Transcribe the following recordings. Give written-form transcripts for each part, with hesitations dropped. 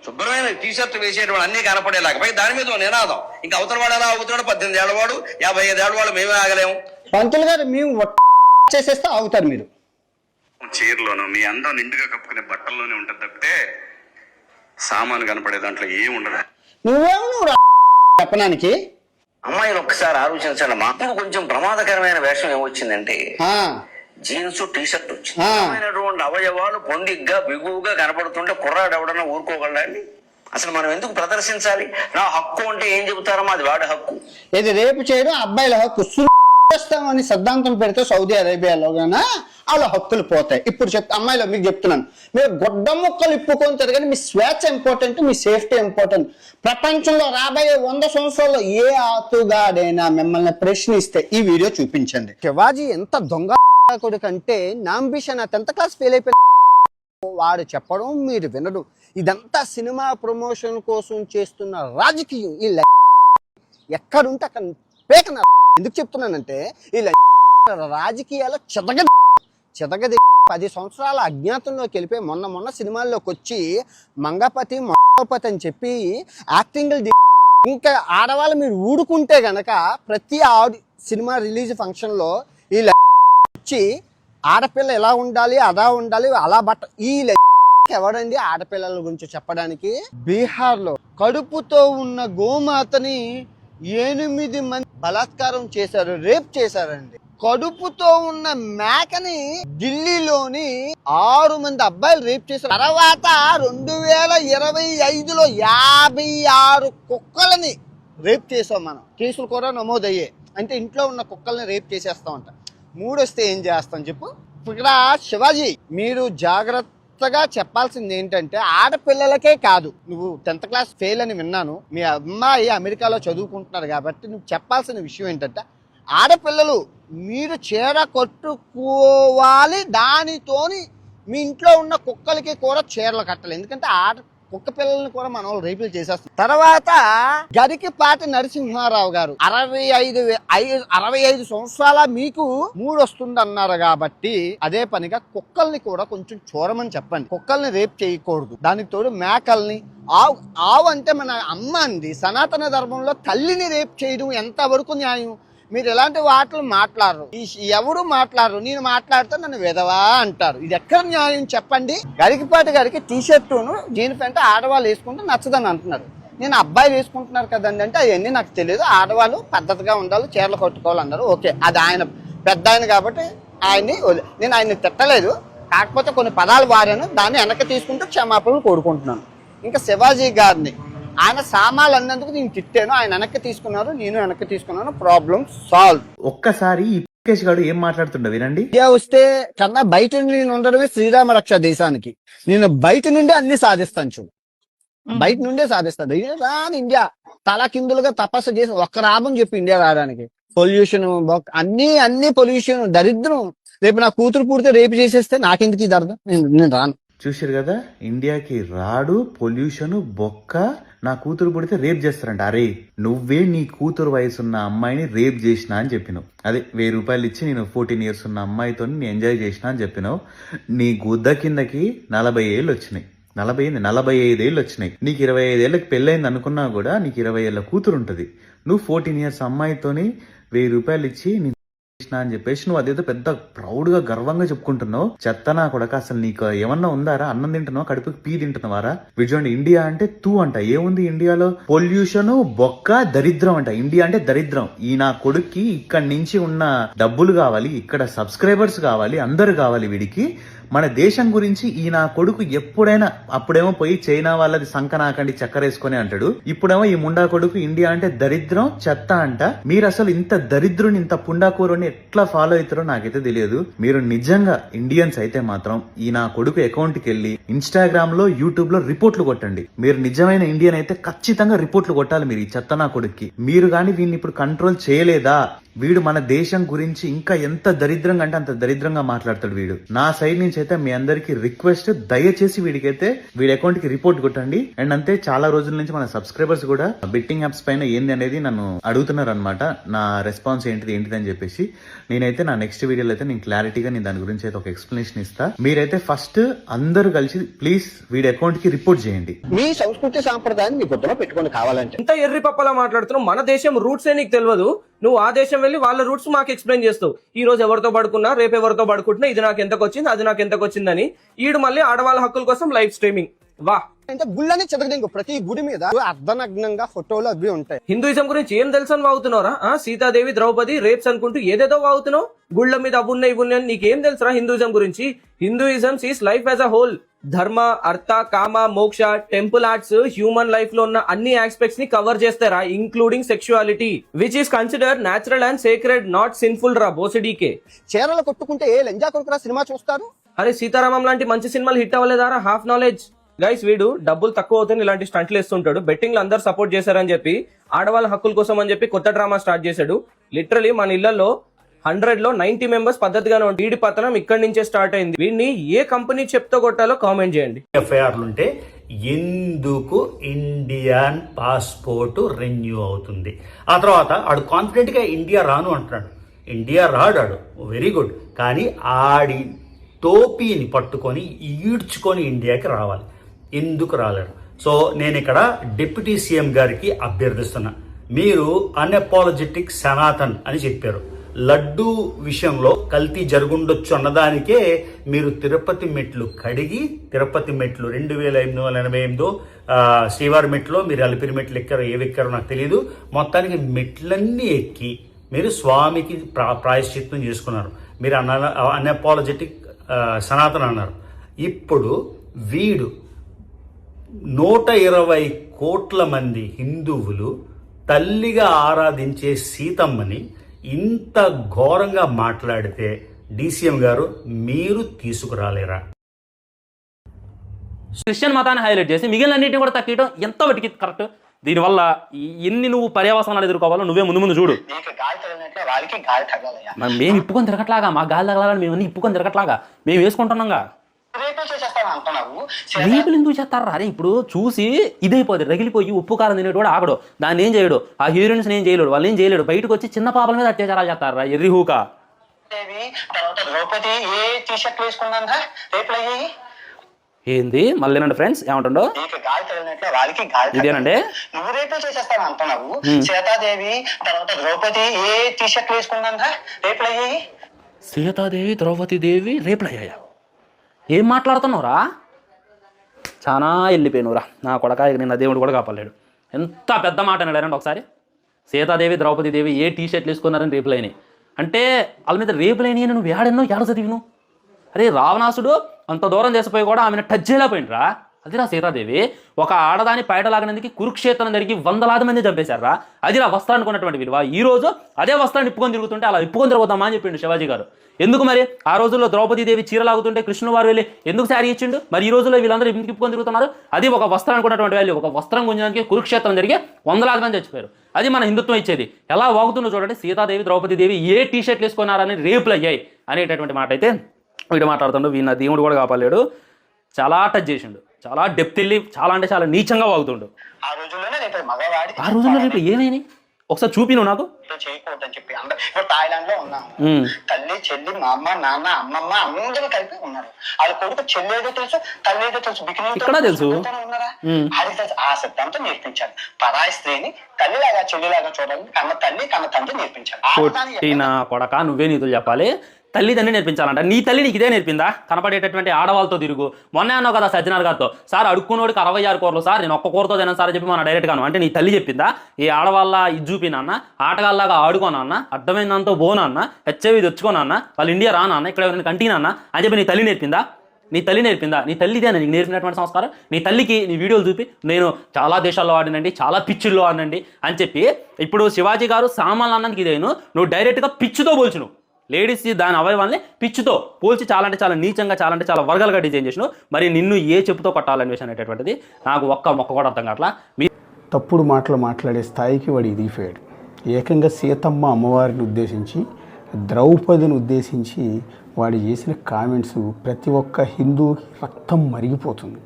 శుభ్రమైన టీషర్ట్ వేసేటువంటి అన్ని కనపడేలాగా పై దాని మీద నినాదం. ఇంకా అవతల వాడు ఎలా అవుతున్నాడు, 18 ఏళ్ల వాడు 55 ఏళ్ల వాడు మేమే ఆగలేము. పంతులు గారు మేము చేసేస్తే ఆగుతారు మీరు. చీరలోను మీ అందం నిండుగా కప్పుకునే బట్టల్లోనే ఉంటుంది తప్పితే సామాను కనపడే దాంట్లో ఏం ఉండదు. నువ్వు చెప్పడానికి అమ్మాయిలు ఒక్కసారి ఆలోచించండి. మాకు కొంచెం ప్రమాదకరమైన వేషం ఏమొచ్చిందంటే జీన్స్ టీషర్ట్ వచ్చింది. అవయవాలు పొందిగ్గా బిగువుగా కనపడుతుంటే కుర్రాడు ఎవడన్నా ఊరుకోగలండి? అసలు మనం ఎందుకు ప్రదర్శించాలి? నా హక్కు అంటే ఏం చెబుతారమ్మా, అది వాడి హక్కు. ఇది రేపు చేయడం అబ్బాయిల హక్కు. చేస్తామని సిద్ధాంతం పెడితే సౌదీ అరేబియాలో గానా వాళ్ళ హక్కులు పోతాయి. ఇప్పుడు అమ్మాయిలో మీకు చెప్తున్నాను, మీరు గొడ్డ ముక్కలు ఇప్పుకొని తిరగని మీ స్వేచ్ఛ ఇంపార్టెంట్, మీ సేఫ్టీ ఇంపార్టెంట్. ప్రపంచంలో రాబోయే 100 సంవత్సరాల్లో ఏ ఆతుగాడైనా మిమ్మల్ని ప్రశ్నిస్తే ఈ వీడియో చూపించండి. శివాజీ ఎంత దొంగ కొడుకంటే నా అంబిషన్ 10th క్లాస్ ఫెయిల్ అయిపోయి వాడు చెప్పడం మీరు వినడం, ఇదంతా సినిమా ప్రమోషన్ కోసం చేస్తున్న రాజకీయం. ఈ ఎక్కడుంటే అక్కడ పేకన. ఎందుకు చెప్తున్నానంటే ఈ రాజకీయాల చెదగది 10 సంవత్సరాల అజ్ఞాతంలోకి వెళ్ళిపోయి మొన్న సినిమాల్లోకి వచ్చి మంగపతి అని చెప్పి యాక్టింగ్లు. ఇంకా ఆడవాళ్ళు మీరు ఊడుకుంటే గనక ప్రతి సినిమా రిలీజ్ ఫంక్షన్లో ఈ వచ్చి ఆడపిల్ల ఎలా ఉండాలి, అలా ఉండాలి, అలా ఈ ఎవడండి ఆడపిల్లల గురించి చెప్పడానికి? బీహార్లో కడుపుతో ఉన్న గోమాతని 8 మంది బలాత్కారం చేశారు, రేప్ చేశారండి. కడుపుతో ఉన్న మేకని ఢిల్లీలోని 6 మంది అబ్బాయిలు రేప్ చేశారు. తర్వాత 2025లో 56 కుక్కలని రేప్ చేసాం మనం. కేసులు కూడా నమోదయ్యాయి. అంటే ఇంట్లో ఉన్న కుక్కల్ని రేప్ చేసేస్తామంట. 3 వస్తే ఏం చేస్తాం చెప్పు? ఇక్కడ శివాజీ మీరు జాగ్రత్తగా చెప్పాల్సింది ఏంటంటే ఆడపిల్లలకే కాదు, నువ్వు 10th క్లాస్ ఫెయిల్ అని విన్నాను, మీ అమ్మాయి అమెరికాలో చదువుకుంటున్నారు కాబట్టి నువ్వు చెప్పాల్సిన విషయం ఏంటంటే ఆడపిల్లలు మీరు చీర కట్టుకోవాలి, దానితోని మీ ఇంట్లో ఉన్న కుక్కలకి కూడా చీరలు కట్టాలి. ఎందుకంటే కుక్క పిల్లల్ని కూడా మన వాళ్ళు రేపులు చేసేస్తారు. తర్వాత గరికిపాటి నరసింహారావు గారు 65 సంవత్సరాల మీకు 3 వస్తుంది అన్నారు కాబట్టి అదే పనిగా కుక్కల్ని కూడా కొంచెం చూడమని చెప్పండి. కుక్కల్ని రేపు చేయకూడదు. దానికి తోడు మేకల్ని, ఆవు అంటే మన అమ్మ అండి. సనాతన ధర్మంలో తల్లిని రేపు చేయడం ఎంతవరకు న్యాయం? మీరు ఎలాంటి వాటిని మాట్లాడరు, ఎవరు మాట్లాడరు. నేను మాట్లాడితే నన్ను విధవా అంటారు. ఇది ఎక్కడ న్యాయం చెప్పండి? గరికిపాటి గారికి టీషర్టును జీన్ ప్యాంట్ ఆడవాళ్ళు వేసుకుంటే నచ్చదని అంటున్నారు. నేను అబ్బాయిలు వేసుకుంటున్నారు కదండి అంటే అవన్నీ నాకు తెలియదు. ఆడవాళ్ళు పద్ధతిగా ఉండాలి, చీరలు కట్టుకోవాలన్నారు. ఓకే, అది ఆయన పెద్ద ఆయన కాబట్టి నేను ఆయన్ని తిట్టలేదు. కాకపోతే కొన్ని పదాలు వారాను, దాన్ని వెనక్కి తీసుకుంటూ క్షమాపణలు కోరుకుంటున్నాను. ఇంకా శివాజీ గారిని ఆయన సామాన్లు అన్నందుకు నేను తిట్టాను, ఆయన వెనక్కి తీసుకున్నారు, నేను వెనక్కి తీసుకున్నాను. Problem solve. ఒక్కసారి ఈ ముఖేష్ గారు ఏం మాట్లాడుతుండ వినండి. ఇండియా వస్తే కన్నా బయట నుండి నేను ఉండడమే శ్రీరామ రక్ష దేశానికి. నేను బయట నుండి అన్ని సాధిస్తాను. చూడు, బయట నుండే సాధిస్తాను. రాని ఇండియా తల కిందులుగా తపస్సు చేసి ఒక్క లాభం చెప్పి ఇండియా రావడానికి. పొల్యూషన్ అన్ని పొల్యూషన్, దరిద్రం. రేపు నా కూతురు పుడితే రేపు చేసేస్తే నాకెందుకు ఇది అర్థం? నేను రాను. చూసారు కదా, ఇండియాకి రాడు, పొల్యూషన్, బొక్క, నా కూతురు పుడితే రేప్ చేస్తారంట. అరే నువ్వే నీ కూతురు వయసున్న అమ్మాయిని రేప్ చేసినా అని చెప్పినావు. అదే 1000 రూపాయలు ఇచ్చి నేను 14 years ఉన్న అమ్మాయితో నేను ఎంజాయ్ చేసినా అని చెప్పినావు. నీ గుద్ద కిందకి 40 ఏళ్ళు వచ్చినాయి, 45 ఏళ్ళు వచ్చినాయి. నీకు 25 ఏళ్ళకి పెళ్ళైంది అనుకున్నా కూడా నీకు 20 ఏళ్ళ కూతురు ఉంటది. నువ్వు 14 years అమ్మాయితోని 1000 రూపాయలు ఇచ్చి అని చెప్పేసి నువ్వు అదేదో పెద్ద ప్రౌడ్ గా గర్వంగా చెప్పుకుంటున్నావు. చెత్తనా కొడక, అసలు నీకు ఏమన్నా ఉందారా? అన్నం తింటున్నావు, కడుపుకి పీ తింటున్నావారా? విజయండి, ఇండియా అంటే తూ అంట. ఏముంది ఇండియాలో? పొల్యూషన్, బొక్క, దరిద్రం అంట. ఇండియా అంటే దరిద్రం. ఈ నా కొడుక్కి ఇక్కడి నుంచి ఉన్న డబ్బులు కావాలి, ఇక్కడ సబ్స్క్రైబర్స్ కావాలి, అందరు కావాలి. వీడికి మన దేశం గురించి ఈ నా కొడుకు ఎప్పుడైనా, అప్పుడేమో పోయి చైనా వాళ్ళది సంకనాకండి చక్కరేసుకొని అంటాడు, ఇప్పుడేమో ఈ ముండా కొడుకు ఇండియా అంటే దరిద్రం, చెత్త అంట. మీరు అసలు ఇంత దరిద్రుని, ఇంత పుండాకూరుని ఎట్లా ఫాలో అవుతారో నాకైతే తెలియదు. మీరు నిజంగా ఇండియన్స్ అయితే మాత్రం ఈ నా కొడుకు అకౌంట్ కి వెళ్ళి ఇన్స్టాగ్రామ్ లో, యూట్యూబ్ లో రిపోర్ట్లు కొట్టండి. మీరు నిజమైన ఇండియన్ అయితే ఖచ్చితంగా రిపోర్ట్లు కొట్టాలి మీరు ఈ చెత్త నా కొడుక్కి. మీరు గాని వీళ్ళని ఇప్పుడు కంట్రోల్ చేయలేదా, వీడు మన దేశం గురించి ఇంకా ఎంత దరిద్రంగా అంటే అంత దరిద్రంగా మాట్లాడతాడు వీడు. నా సైడ్ నుంచి అయితే మీ అందరికి రిక్వెస్ట్, దయచేసి వీడికైతే వీడి అకౌంట్ కి రిపోర్ట్ కొట్టండి. అండ్ అంతే, చాలా రోజుల నుంచి మన సబ్స్క్రైబర్స్ కూడా బెట్టింగ్ యాప్స్ పైన ఏంది అనేది నన్ను అడుగుతున్నారు అనమాట. నా రెస్పాన్స్ ఏంటిది అని చెప్పేసి నేనైతే నా నెక్స్ట్ వీడియోలో అయితే నేను క్లారిటీగా నేను దాని గురించి అయితే ఒక ఎక్స్ప్లెనేషన్ ఇస్తా. మీరైతే ఫస్ట్ అందరూ కలిసి ప్లీజ్ వీడి అకౌంట్ కి రిపోర్ట్ చేయండి. మీ సంస్కృతి సాంప్రదాయాన్ని మీ బుద్ధలో పెట్టుకొని కావాలంటే. ఇంత ఎర్రి పప్పలా మాట్లాడుతున్నావు. మన దేశం రూట్స్ నీకు తెలియదు. నువ్వు ఆ దేశం వెళ్ళి వాళ్ళ రూట్స్ మాకు ఎక్స్ప్లెయిన్ చేస్తావు. ఈ రోజు ఎవరితో పడుకున్నా, రేపు ఎవరితో పడుకుంటున్నా, ఇది నాకు ఎంతకు వచ్చింది, అది నాకు ఎంతకు వచ్చిందని. ఈడు మళ్ళీ ఆడవాళ్ళ హక్కుల కోసం లైవ్ స్ట్రీమింగ్. వా, అంటే గుళ్ళని చెదగడింగు. ప్రతి గుడి మీద అర్ధనగ్నంగా ఫోటోలు అవి ఉంటాయి. హిందూయిజం గురించి ఏం తెలుసు అని వాగుతున్నారా? సీతాదేవి, ద్రౌపది రేప్స్ అనుకుంటూ ఏదేదో వాగుతున్నావు. గుళ్ళ మీద అవున్నాయి ఇవున్నాయి, నీకేం తెలుసురా హిందూయిజం గురించి? Hinduism sees life as a whole. Dharma, artha, కామ, మోక్ష, టెంపుల్ ఆర్ట్స్, హ్యూమన్ లైఫ్ లో ఉన్న అన్ని ఆస్పెక్ట్స్ ని కవర్ చేస్తారా, including sexuality, which is considered natural and sacred, not sinful రా బోసిడీకే. చీరలు కొట్టుకుంటే ఏ లెంజా కొడుకురా సినిమా చూస్తారు? అరే సీతారామం లాంటి మంచి సినిమాలు హిట్ అవ్వలేదారా? Half knowledge guys. వీడు డబ్బులు తక్కువ అవుతాయి ఇలాంటి స్టంట్లు వేస్తుంటాడు. బెట్టింగ్ లో అందరు సపోర్ట్ చేశారని చెప్పి, ఆడవాళ్ళ హక్కుల కోసం అని చెప్పి కొత్త డ్రామా స్టార్ట్ చేశాడు. లిటరలీ మన ఇళ్లలో 100 లో 90 మెంబర్స్ పద్ధతిగానే ఉంటుంది. వీడి పతనం ఇక్కడి నుంచే స్టార్ట్ అయింది. వీడిని ఏ కంపెనీ చెప్తో కొట్టాలో కామెంట్ చేయండి. ఎఫ్ఐఆర్లు ఉంటే ఎందుకు ఇండియన్ పాస్పోర్ట్ రెన్యూ అవుతుంది? ఆ తర్వాత ఆడు కాన్ఫిడెంట్ గా ఇండియా రాను అంటున్నాడు. ఇండియా రాడాడు, వెరీ గుడ్. కానీ ఆడి టోపీని పట్టుకొని ఈడ్చుకొని ఇండియాకి రావాలి. ఎందుకు రాలేడు? సో నేను ఇక్కడ డిప్యూటీ సీఎం గారికి అభ్యర్థిస్తున్నా. మీరు అన్అపాలజెటిక్ సనాతన్ అని చెప్పారు. లడ్డు విషయంలో కల్తీ జరుగుండొచ్చు అన్నదానికే మీరు తిరుపతి మెట్లు కడిగి, తిరుపతి మెట్లు 2888 శ్రీవారి మెట్లో మీరు అలిపిరి మెట్లు ఎక్కారో ఏవెక్కారో నాకు తెలియదు. మొత్తానికి మెట్లన్నీ ఎక్కి మీరు స్వామికి ప్రాయశ్చిత్తం చేసుకున్నారు. మీరు అన్అపాలజెటిక్ సనాతన్ అన్నారు. ఇప్పుడు వీడు 120 కోట్ల మంది హిందువులు తల్లిగా ఆరాధించే సీతమ్మని ఇంత ఘోరంగా మాట్లాడితే డీసీఎం గారు మీరు తీసుకురాలేరా? క్రిస్టియన్ మతాన్ని హైలైట్ చేసి మిగిలిన అన్నింటినీ కూడా తగ్గడం ఎంత వాటికి కరెక్ట్? దీనివల్ల ఎన్ని నువ్వు పర్యావసనాలు ఎదుర్కోవాలో నువ్వే ముందు చూడు. మేము ఇప్పుకొని తిరగట్లాగా, మా గాలి తగలాలని మేము ఇప్పుకొని తిరగట్లాగా మేము వేసుకుంటున్నాగా. రేపులు ఎందుకు చేస్తారా? అరే ఇప్పుడు చూసి ఇదైపోతుంది, రగిలిపోయి ఉప్పు కారం తినేటు కూడా ఆగడు. దాన్ని ఏం చేయడు, ఆ హీరోయిన్స్ ఏం చేయలేడు, వాళ్ళు ఏం చేయలేడు. బయటకు వచ్చి చిన్న పాపల మీద అత్యాచారాలు చేస్తారా ఎర్రి హూకా. ఏంది మళ్ళీనండి ఫ్రెండ్స్ ఏమంటుండో ఇదేనండి. సీతాదేవి, ద్రౌపది దేవి రేపులు అయ్యాయా? ఏం మాట్లాడుతున్నావురా? చాలా వెళ్ళిపోయినవురా నా కొడక. నిన్న దేవుడు కూడా కాపాడలేడు. ఎంత పెద్ద మాట అన్నాడండి ఒకసారి. సీతాదేవి, ద్రౌపది దేవి ఏ టీ షర్ట్లు వేసుకున్నారని రేపులు అయినాయి అంటే వాళ్ళ మీద రేపులు అయినాయి అని నువ్వు ఏడ చదివిను? అరే రావణాసుడు అంత దూరం చేసిపోయి కూడా ఆమెను టచ్ చేయలేకపోయినరా. అదిరా సీతాదేవి. ఒక ఆడదాని పైటలాగినందుకు కురుక్షేత్రం జరిగి 100,000 మంది చంపేశారా. అదిరా వస్త్రానికి ఉన్నటువంటి విలువ. ఈ రోజు అదే వస్త్రాన్ని ఇప్పుకొని తిరుగుతుంటే అలా ఇప్పుకొని తిరుగుతామా అని చెప్పిండు శివాజీ గారు. ఎందుకు మరి ఆ రోజుల్లో ద్రౌపదీదేవి చీరలాగుతుంటే కృష్ణుడు వారు వెళ్ళి ఎందుకు శారీ ఇచ్చిండు? మరి ఈ రోజుల్లో వీళ్ళందరూ ఎందుకు ఇప్పుకొని తిరుగుతున్నారు? అది ఒక వస్త్రానికి ఉన్నటువంటి వాల్యూ. ఒక వస్త్రం గుంజడానికి కురుక్షేత్రం జరిగి 100,000 మంది చచ్చిపోయారు. అది మన హిందుత్వం ఇచ్చేది. ఎలా వాగుతుందో చూడండి. సీతాదేవి, ద్రౌపదీదేవి ఏ టీ షర్ట్లు వేసుకున్నారని రేపులు అయ్యాయి అనేటటువంటి మాట అయితే వీడు మాట్లాడుతుండు. వీళ్ళ దేవుడు కూడా కాపాడలేడు. చాలా టచ్ చేసిండు, చాలా డెప్త్ వెళ్ళి చాలా అంటే చాలా నీచంగా వాగుతుండు. ఆ రోజుల్లో రేపు ఏమైనా ఒకసారి చూపిను నాకు. చేయకూడదని చెప్పి అందరూ థాయిలాండ్ లో ఉన్నాము. తల్లి, చెల్లి, మా అమ్మ, నాన్న, అమ్మమ్మ అందరూ కలిపి ఉన్నారు. వాళ్ళ కొడుకు చెల్లి ఏదో తెలుసు, తల్లి ఏదో తెలుసు, ఇక్కడ తెలుసు ఉన్నారా? అది తెలుసు. ఆ సిద్ధాంతం నేర్పించాలి. పరాయి స్త్రీని తల్లిలాగా చెల్లిలాగా చూడాలి. కన్న తల్లి, కన్న తండ్రి నేర్పించాలి. నా కొడక నువ్వే నీతులు చెప్పాలి. తల్లిదండ్రి నేర్పించాలంట. నీ తల్లి నీకు ఇదే నేర్పిందా? కనపడేటటువంటి ఆడవాళ్ళతో తిరుగు. మొన్నే అన్నావు కదా సజ్జనార్ గారితో, సార్ అడుక్కున్నోడికి 66 కూరలు సార్, నేను ఒక్క కూరతో తిన్నాను సార్ అని చెప్పి మన డైరెక్ట్ గాను. అంటే నీ తల్లి చెప్పిందా? ఈ ఆడవాళ్ళ ఇది చూపినన్న, ఆటగాళ్ళలాగా ఆడుకోనన్న, అడ్డమైనంతో బోనన్న, హెచ్ఐవి తెచ్చుకోనన్న, వాళ్ళు ఇండియా రానన్న, ఇక్కడ ఎవరైనా కంటినన్న అని చెప్పి నీ తల్లి నేర్పిందా? నీ తల్లి నేర్పిందా? నీ తల్లిదేనా నీకు నేర్పినటువంటి సంస్కారం? నీ తల్లికి నీ వీడియోలు చూపి నేను చాలా దేశాల్లో ఆడినండి, చాలా పిచ్చుల్లో ఆడినండి అని చెప్పి ఇప్పుడు శివాజీ గారు సామాన్లు అన్నందుకు ఇదేను, నువ్వు డైరెక్ట్గా పిచ్చుతో పోల్చును. లేడీస్ దాని అవయవాల్ని పిచ్చుతో పోల్చి చాలా అంటే చాలా నీచంగా, చాలా అంటే చాలా వర్గాలుగా డిజైన్ చేసినావు. మరి నిన్ను ఏ చెప్పుతో కొట్టాలనేసి అనేటటువంటిది నాకు ఒక్క మొక్క కూడా అర్థం కావట్లా. తప్పుడు మాటలు మాట్లాడే స్థాయికి వాడు ఎదిగిపోయాడు. ఏకంగా సీతమ్మ అమ్మవారిని ఉద్దేశించి, ద్రౌపదిని ఉద్దేశించి వాడు చేసిన కామెంట్స్ ప్రతి ఒక్క హిందూకి రక్తం మరిగిపోతుంది.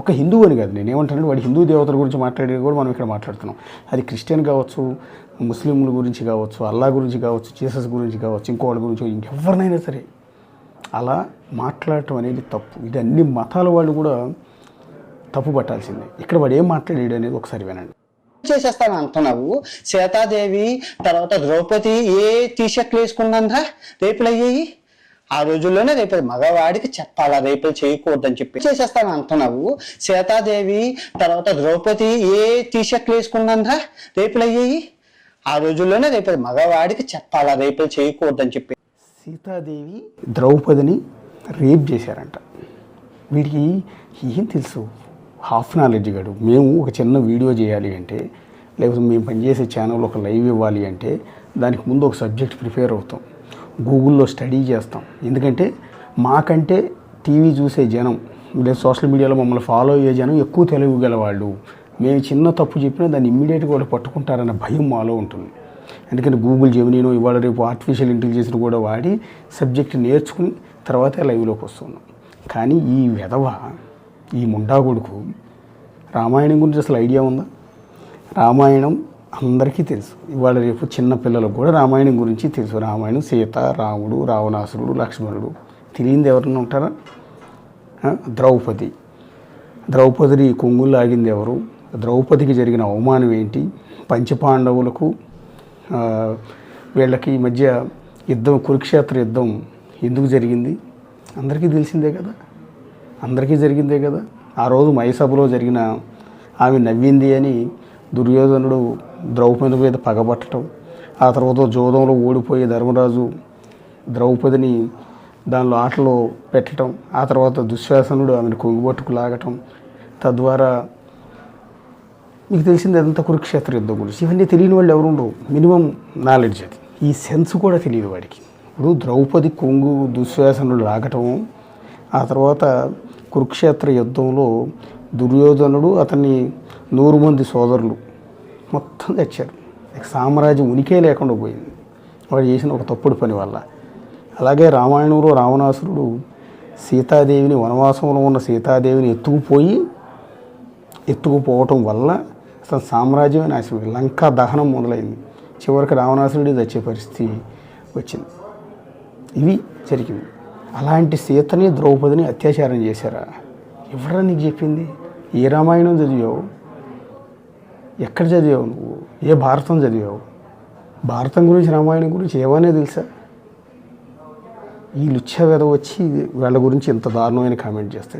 ఒక హిందువు అని కాదు, నేనేమంటానంటే వాడి హిందూ దేవతల గురించి మాట్లాడేది కూడా మనం ఇక్కడ మాట్లాడుతున్నాం. అది క్రిస్టియన్ కావచ్చు, ముస్లింల గురించి కావచ్చు, అల్లా గురించి కావచ్చు, జీసస్ గురించి కావచ్చు, ఇంకోటి గురించి, ఇంకెవరినైనా సరే అలా మాట్లాడటం అనేది తప్పు. ఇది అన్ని మతాల వాళ్ళు కూడా తప్పు పట్టాల్సిందే. ఇక్కడ వాడు ఏం మాట్లాడాడు అనేది ఒకసారి వినండి. చేసేస్తాను అంటున్నావు. సీతాదేవి తర్వాత ద్రౌపది ఏ టీషర్ట్లు వేసుకున్నారా రేపులు అయ్యాయి? ఆ రోజుల్లోనే రేపు మగవాడికి చెప్పాలా రేపులు చేయకూడదని చెప్పి చేసేస్తాను అంటున్నావు. సీతాదేవి తర్వాత ద్రౌపది ఏ టీషర్ట్లు వేసుకున్నారా రేపులు అయ్యాయి? ఆ రోజుల్లోనే రేపు మగవాడికి చెప్పాలా రేపులు చేయకూడదని చెప్పి సీతాదేవి ద్రౌపదిని రేప్ చేశారంట. వీడికి ఏం తెలుసు? హాఫ్ నాలెడ్జ్ గడు. మేము ఒక చిన్న వీడియో చేయాలి అంటే, లేకపోతే మేము పనిచేసే ఛానల్లో ఒక లైవ్ ఇవ్వాలి అంటే దానికి ముందు ఒక సబ్జెక్ట్ ప్రిపేర్ అవుతాం, గూగుల్లో స్టడీ చేస్తాం. ఎందుకంటే మాకంటే టీవీ చూసే జనం, లేదా సోషల్ మీడియాలో మమ్మల్ని ఫాలో అయ్యే జనం ఎక్కువ తెలియగల వాళ్ళు. మేము చిన్న తప్పు చెప్పినా దాన్ని ఇమ్మీడియట్గా కూడా పట్టుకుంటారన్న భయం మాలో ఉంటుంది. అందుకని గూగుల్ జెమినీనో ఇవాళ రేపు ఆర్టిఫిషియల్ ఇంటెలిజెన్స్ కూడా వాడి సబ్జెక్ట్ నేర్చుకుని తర్వాతే లైవ్లోకి వస్తున్నాం. కానీ ఈ వెధవ, ఈ ముండా కొడుకు రామాయణం గురించి అసలు ఐడియా ఉందా? రామాయణం అందరికీ తెలుసు. ఇవాళ రేపు చిన్న పిల్లలకు కూడా రామాయణం గురించి తెలుసు. రామాయణం సీత, రాముడు, రావణాసురుడు, లక్ష్మణుడు. తెలియంది ఎవరైనా ఉంటారా? ద్రౌపదిని కొంగులు లాగింది ఎవరు? ద్రౌపదికి జరిగిన అవమానం ఏంటి? పంచపాండవులకు వీళ్ళకి మధ్య యుద్ధం, కురుక్షేత్ర యుద్ధం ఎందుకు జరిగింది? అందరికీ తెలిసిందే కదా, అందరికీ జరిగిందే కదా. ఆ రోజు మయసభలో జరిగిన ఆమె నవ్వింది అని దుర్యోధనుడు ద్రౌపది మీద పగబట్టడం, ఆ తర్వాత జోదంలో ఓడిపోయే ధర్మరాజు ద్రౌపదిని దానిలో ఆటలో పెట్టడం, ఆ తర్వాత దుశ్శాసనుడు ఆమెను కొంగుబట్టుకు లాగటం, తద్వారా మీకు తెలిసింది అదంతా కురుక్షేత్ర యుద్ధం గురించి. ఇవన్నీ తెలియని వాళ్ళు ఎవరుండవు. మినిమం నాలెడ్జ్ అది. ఈ సెన్స్ కూడా తెలియదు వాడికి. ఇప్పుడు ద్రౌపది కొంగు దుశ్శాసనుడు లాగటం, ఆ తర్వాత కురుక్షేత్ర యుద్ధంలో దుర్యోధనుడు అతన్ని 100 మంది సోదరులు మొత్తం తెచ్చారు. సామ్రాజ్యం ఉనికే లేకుండా పోయింది వాడు చేసిన ఒక తప్పుడు పని వల్ల. అలాగే రామాయణంలో రావణాసురుడు సీతాదేవిని, వనవాసంలో ఉన్న సీతాదేవిని ఎత్తుకుపోవటం వల్ల అసలు సామ్రాజ్యమే నాశనం, లంకా దహనం మొదలైంది. చివరికి రావణాసురుడి తెచ్చే పరిస్థితి వచ్చింది. ఇవి జరిగింది. అలాంటి సీతని, ద్రౌపదిని అత్యాచారం చేశారా? ఎవరా నీకు చెప్పింది? ఏ రామాయణం చదివావు? ఎక్కడ చదివావు నువ్వు? ఏ భారతం చదివావు? భారతం గురించి, రామాయణం గురించి ఏమనే తెలుసా? ఈ లుచ్చ వెధ వచ్చి వాళ్ళ గురించి ఎంత దారుణమైన కామెంట్ చేస్తాడు.